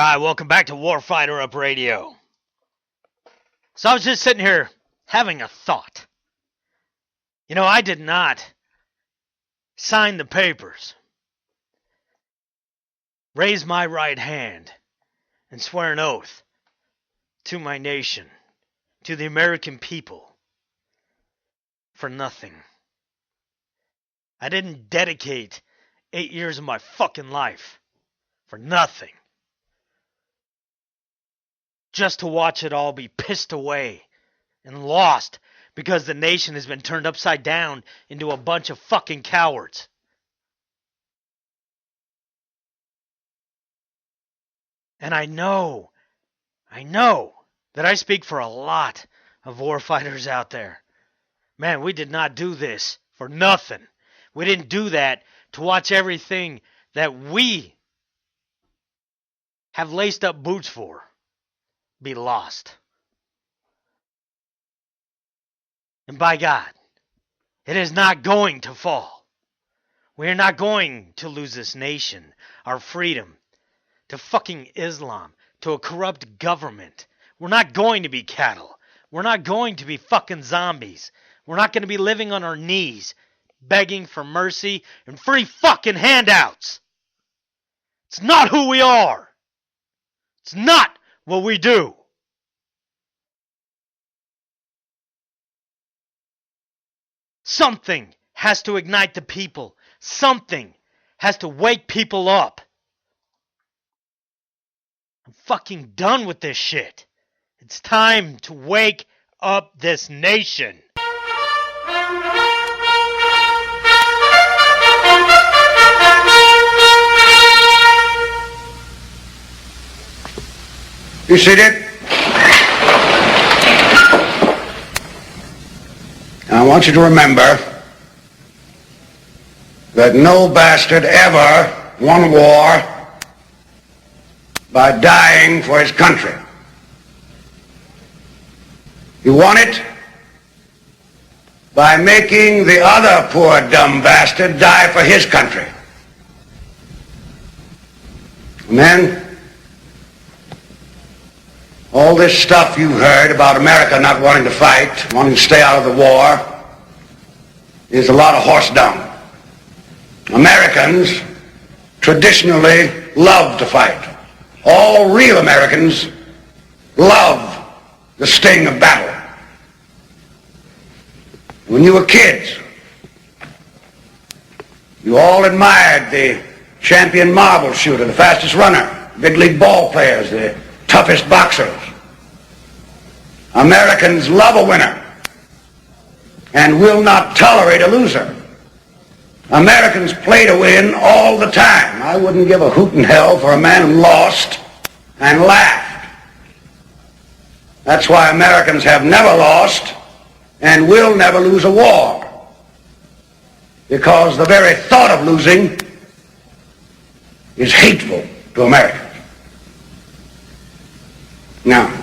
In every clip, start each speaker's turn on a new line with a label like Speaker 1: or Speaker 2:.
Speaker 1: Alright, welcome back to Warfighter Up Radio. So I was just sitting here having a thought. You know, I did not sign the papers, raise my right hand, and swear an oath to my nation, to the American people, for nothing. I didn't dedicate 8 years of my fucking life for nothing. Just to watch it all be pissed away and lost because the nation has been turned upside down into a bunch of fucking cowards. And I know that I speak for a lot of warfighters out there. Man, we did not do this for nothing. We didn't do that to watch everything that we have laced up boots for be lost. And by God, it is not going to fall. We are not going to lose this nation, our freedom, to fucking Islam, to a corrupt government. We're not going to be cattle. We're not going to be fucking zombies. We're not going to be living on our knees, begging for mercy and free fucking handouts. It's not who we are. It's not what we do. Something has to ignite the people. Something has to wake people up. I'm fucking done with this shit. It's time to wake up this nation.
Speaker 2: You see that? I want you to remember that no bastard ever won war by dying for his country. He won it by making the other poor dumb bastard die for his country. And then all this stuff you heard about America not wanting to fight, wanting to stay out of the war, is a lot of horse dung. Americans traditionally love to fight. All real Americans love the sting of battle. When you were kids, you all admired the champion marble shooter, the fastest runner, big league ball players, the toughest boxers. Americans love a winner and will not tolerate a loser. Americans play to win all the time. I wouldn't give a hoot in hell for a man who lost and laughed. That's why Americans have never lost and will never lose a war, because the very thought of losing is hateful to Americans. Now,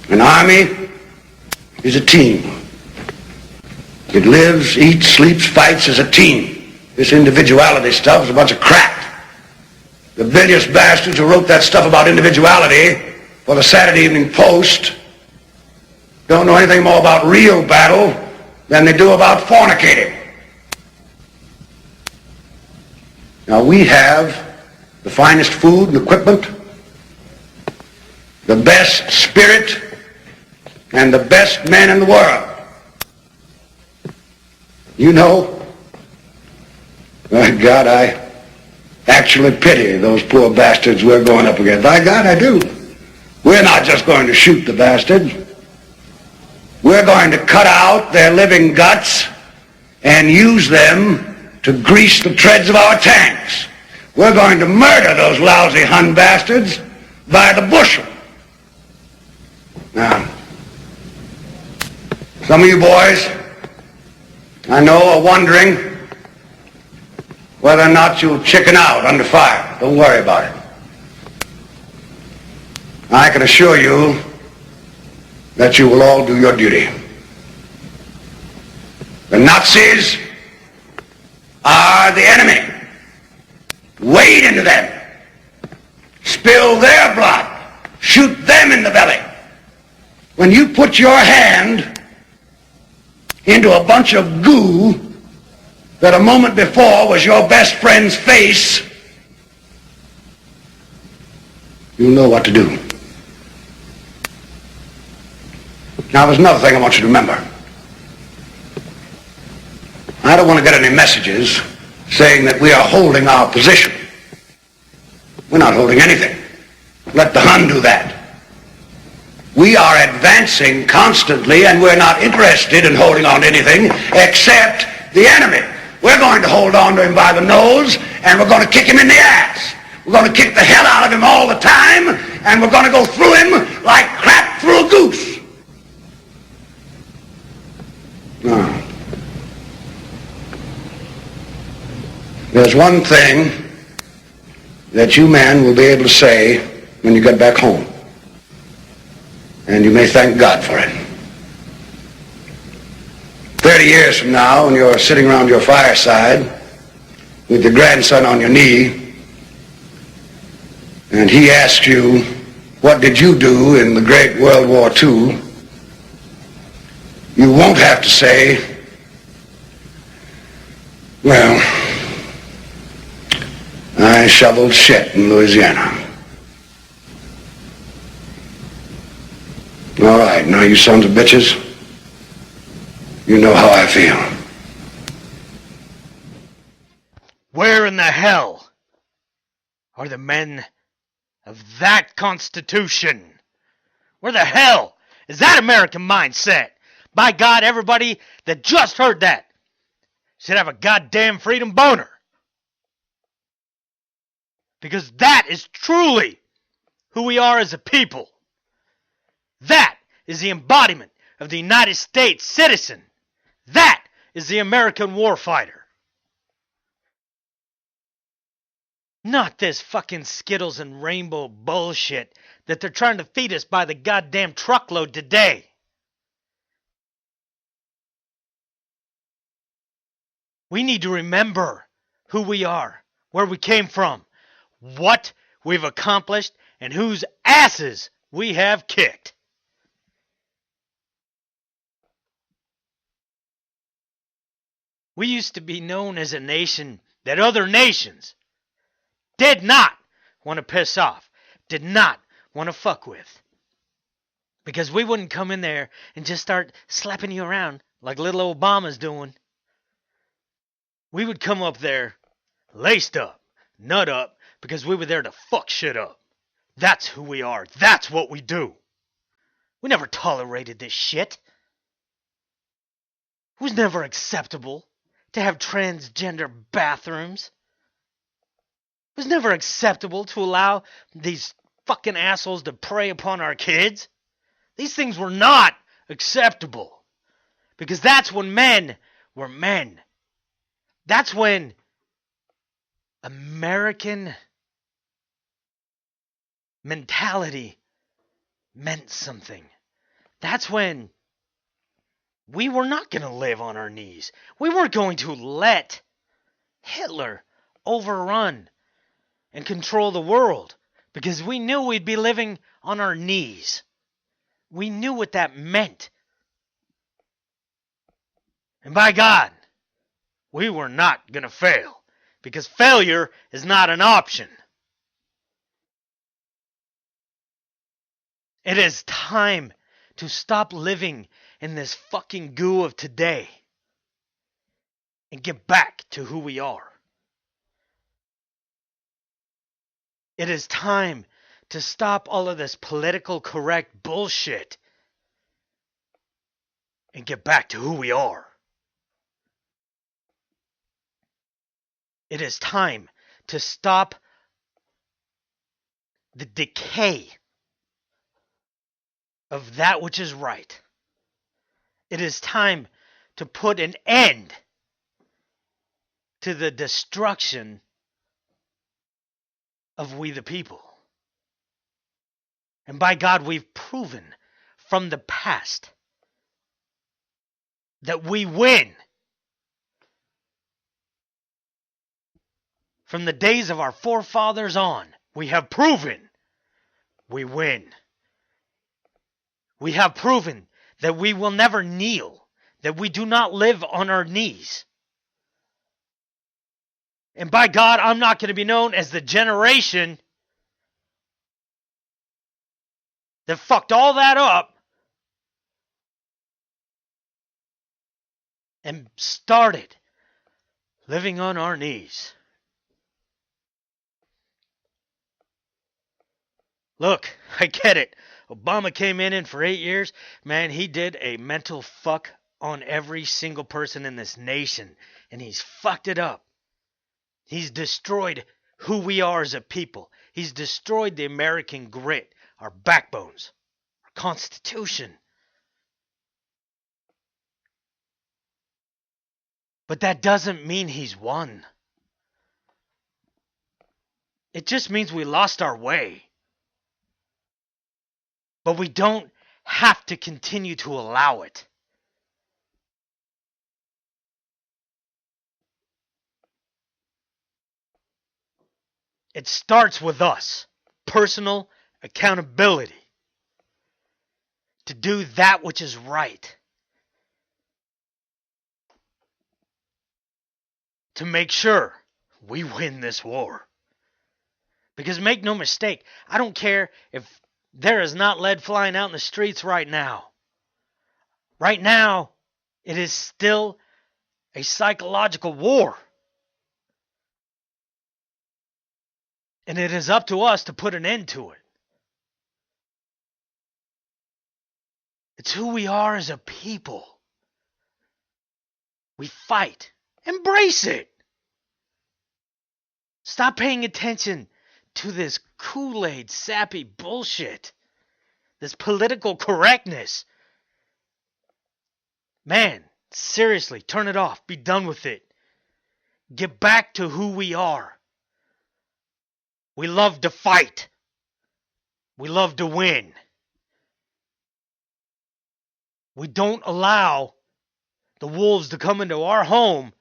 Speaker 2: an army is a team. It lives, eats, sleeps, fights as a team. This individuality stuff is a bunch of crap. The bilious bastards who wrote that stuff about individuality for the Saturday Evening Post don't know anything more about real battle than they do about fornicating. Now, we have the finest food and equipment, the best spirit, and the best men in the world. You know, by God, I actually pity those poor bastards we're going up against. By God, I do. We're not just going to shoot the bastards. We're going to cut out their living guts and use them to grease the treads of our tanks. We're going to murder those lousy Hun bastards by the bushel. Now, some of you boys, I know, are wondering whether or not you'll chicken out under fire. Don't worry about it. I can assure you that you will all do your duty. The Nazis are the enemy. Wade into them. spill their blood, shoot them in the belly. When you put your hand into a bunch of goo that a moment before was your best friend's face, you know what to do. Now, there's another thing I want you to remember. I don't want to get any messages saying that we are holding our position. We're not holding anything. Let the Hun do that. We are advancing constantly, and we're not interested in holding on to anything except the enemy. We're going to hold on to him by the nose, and we're going to kick him in the ass. We're going to kick the hell out of him all the time, and we're going to go through him like crap through a goose. Now, there's one thing that you men will be able to say when you get back home. And you may thank God for it. 30 years from now, when you're sitting around your fireside with your grandson on your knee, and he asks you, what did you do in the great World War II? You won't have to say, well, I shoveled shit in Louisiana. All right, now you sons of bitches, you know how I feel.
Speaker 1: Where in the hell are the men of that Constitution? Where the hell is that American mindset? By God, everybody that just heard that should have a goddamn freedom boner. Because that is truly who we are as a people. That is the embodiment of the United States citizen. That is the American warfighter. Not this fucking Skittles and rainbow bullshit that they're trying to feed us by the goddamn truckload today. We need to remember who we are, where we came from, what we've accomplished, and whose asses we have kicked. We used to be known as a nation that other nations did not want to piss off, did not want to fuck with. Because we wouldn't come in there and just start slapping you around like little Obama's doing. We would come up there laced up, nut up, because we were there to fuck shit up. That's who we are. That's what we do. We never tolerated this shit. It was never acceptable to have transgender bathrooms. It was never acceptable to allow these fucking assholes to prey upon our kids. These things were not acceptable. Because that's when men were men. That's when American mentality meant something. That's when we were not going to live on our knees. We weren't going to let Hitler overrun and control the world because we knew we'd be living on our knees. We knew what that meant. And by God, we were not going to fail because failure is not an option. It is time to stop living in this fucking goo of today and get back to who we are. It is time to stop all of this political correct bullshit and get back to who we are. It is time to stop the decay of that which is right. It is time to put an end to the destruction of we the people. And by God, we've proven from the past that we win. From the days of our forefathers on, we have proven we win. We have proven that we will never kneel, that we do not live on our knees. And by God, I'm not going to be known as the generation that fucked all that up and started living on our knees. Look, I get it. Obama came in and for 8 years, man, he did a mental fuck on every single person in this nation. And he's fucked it up. He's destroyed who we are as a people. He's destroyed the American grit, our backbones, our Constitution. But that doesn't mean he's won. It just means we lost our way. But we don't have to continue to allow it. It starts with us. Personal accountability. To do that which is right. To make sure we win this war. Because make no mistake, I don't care if there is not lead flying out in the streets right now. Right now, it is still a psychological war. And it is up to us to put an end to it. It's who we are as a people. We fight. Embrace it. Stop paying attention to this Kool-Aid sappy bullshit. This political correctness. Man, seriously, turn it off. Be done with it. Get back to who we are. We love to fight. We love to win. We don't allow the wolves to come into our home